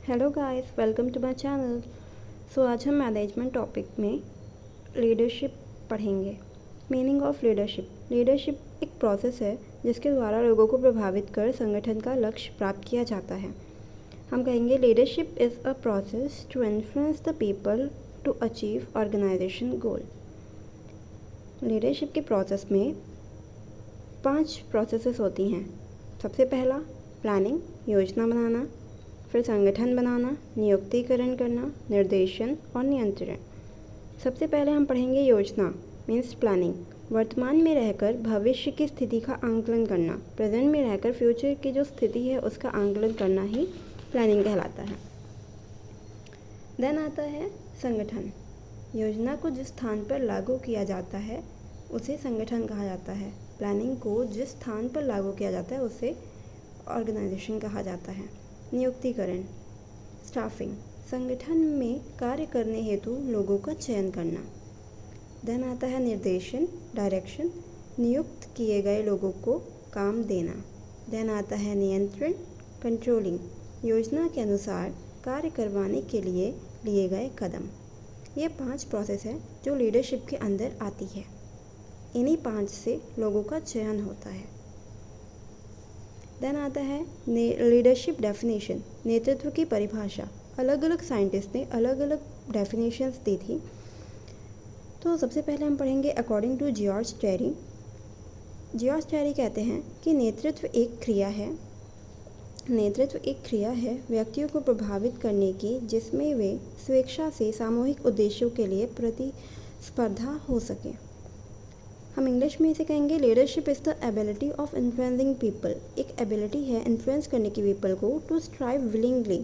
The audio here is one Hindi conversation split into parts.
Hello guys, welcome to my channel. So आज हम मैनेजमेंट टॉपिक में लीडरशिप पढ़ेंगे। मीनिंग ऑफ लीडरशिप एक प्रोसेस है जिसके द्वारा लोगों को प्रभावित कर संगठन का लक्ष्य प्राप्त किया जाता है। हम कहेंगे leadership is a process to influence the people to achieve organization goal. Leadership के प्रोसेस में 5 प्रोसेसेस होती हैं। सबसे पहला प्लानिंग, योजना बनाना, फिर संगठन बनाना, नियुक्तिकरण करना, निर्देशन और नियंत्रण। सबसे पहले हम पढ़ेंगे योजना मीन्स प्लानिंग। वर्तमान में रहकर भविष्य की स्थिति का आंकलन करना, प्रेजेंट में रहकर फ्यूचर की जो स्थिति है उसका आंकलन करना ही प्लानिंग कहलाता है। देन आता है संगठन। योजना को जिस स्थान पर लागू किया जाता है उसे संगठन कहा जाता है। प्लानिंग को जिस स्थान पर लागू किया जाता है उसे ऑर्गेनाइजेशन कहा जाता है। नियुक्तिकरण स्टाफिंग, संगठन में कार्य करने हेतु लोगों का चयन करना। देन आता है निर्देशन डायरेक्शन, नियुक्त किए गए लोगों को काम देना। देन आता है नियंत्रण कंट्रोलिंग, योजना के अनुसार कार्य करवाने के लिए लिए गए कदम। ये 5 प्रोसेस है जो लीडरशिप के अंदर आती है। इन्हीं 5 से लोगों का चयन होता है। देन आता है लीडरशिप डेफिनेशन, नेतृत्व की परिभाषा। अलग अलग साइंटिस्ट ने अलग अलग डेफिनेशंस दी थी। तो सबसे पहले हम पढ़ेंगे according to George Terry. George Terry कहते हैं कि नेतृत्व एक क्रिया है व्यक्तियों को प्रभावित करने की जिसमें वे स्वेच्छा से सामूहिक उद्देश्यों के लिए प्रतिस्पर्धा हो सके। हम इंग्लिश में इसे कहेंगे leadership is the ability of influencing people. एक एबिलिटी है इन्फ्लुएंस करने की पीपल को to strive willingly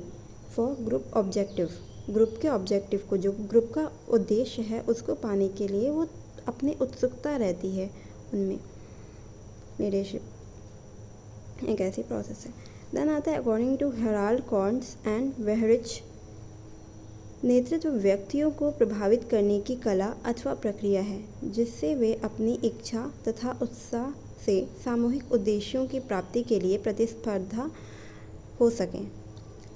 for group objective. Group के ऑब्जेक्टिव को, जो ग्रुप का उद्देश्य है उसको पाने के लिए वो अपनी उत्सुकता रहती है उनमें। लीडरशिप एक ऐसी प्रोसेस है। देन आता है according to Harold Koontz and Weihrich, नेतृत्व व्यक्तियों को प्रभावित करने की कला अथवा प्रक्रिया है जिससे वे अपनी इच्छा तथा उत्साह से सामूहिक उद्देश्यों की प्राप्ति के लिए प्रतिस्पर्धा हो सकें।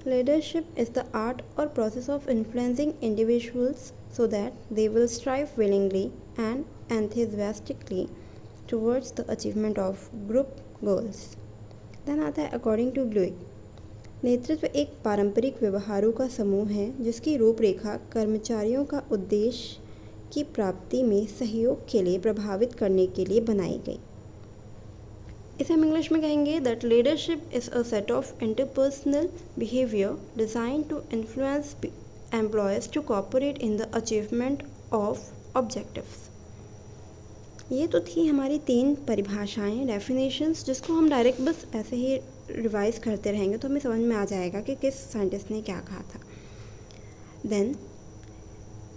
लीडरशिप इज़ द आर्ट और process of influencing individuals so that they will strive willingly and enthusiastically towards the achievement of group goals. Then आता है अकॉर्डिंग टू ग्लुइक, नेतृत्व एक पारंपरिक व्यवहारों का समूह है जिसकी रूपरेखा कर्मचारियों का उद्देश्य की प्राप्ति में सहयोग के लिए प्रभावित करने के लिए बनाई गई। इसे हम इंग्लिश में कहेंगे that leadership is a set of interpersonal behaviour design to influence employees to cooperate in the achievement of objectives. ये तो थी हमारी 3 परिभाषाएं, डेफिनेशंस, जिसको हम डायरेक्ट बस ऐसे ही रिवाइज करते रहेंगे तो हमें समझ में आ जाएगा कि किस साइंटिस्ट ने क्या कहा था। देन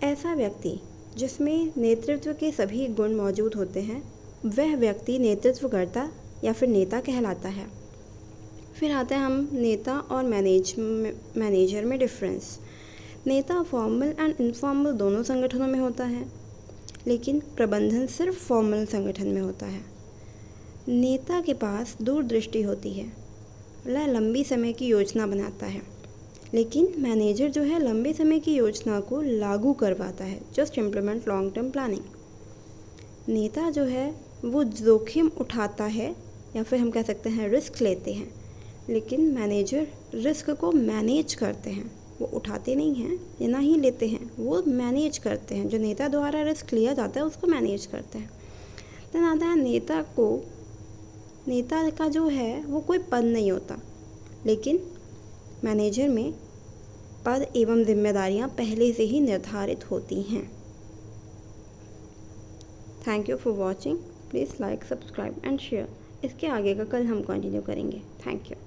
ऐसा व्यक्ति जिसमें नेतृत्व के सभी गुण मौजूद होते हैं वह व्यक्ति नेतृत्वकर्ता या फिर नेता कहलाता है। फिर आते हैं हम नेता और मैनेजर में डिफरेंस। नेता फॉर्मल एंड इनफॉर्मल दोनों संगठनों में होता है, लेकिन प्रबंधन सिर्फ फॉर्मल संगठन में होता है। नेता के पास दूरदृष्टि होती है, वह लंबी समय की योजना बनाता है, लेकिन मैनेजर जो है लंबे समय की योजना को लागू करवाता है, just implement long term planning. नेता जो है वो जोखिम उठाता है या फिर हम कह सकते हैं रिस्क लेते हैं, लेकिन मैनेजर रिस्क को मैनेज करते हैं। वो उठाते नहीं हैं या ना ही लेते हैं, वो मैनेज करते हैं। जो नेता द्वारा रिस्क लिया जाता है उसको मैनेज करते हैं। देन आता है नेता का जो है वो कोई पद नहीं होता, लेकिन मैनेजर में पद एवं जिम्मेदारियां पहले से ही निर्धारित होती हैं। Thank you for watching. Please like, subscribe and share. इसके आगे का कल हम कंटिन्यू करेंगे। Thank you.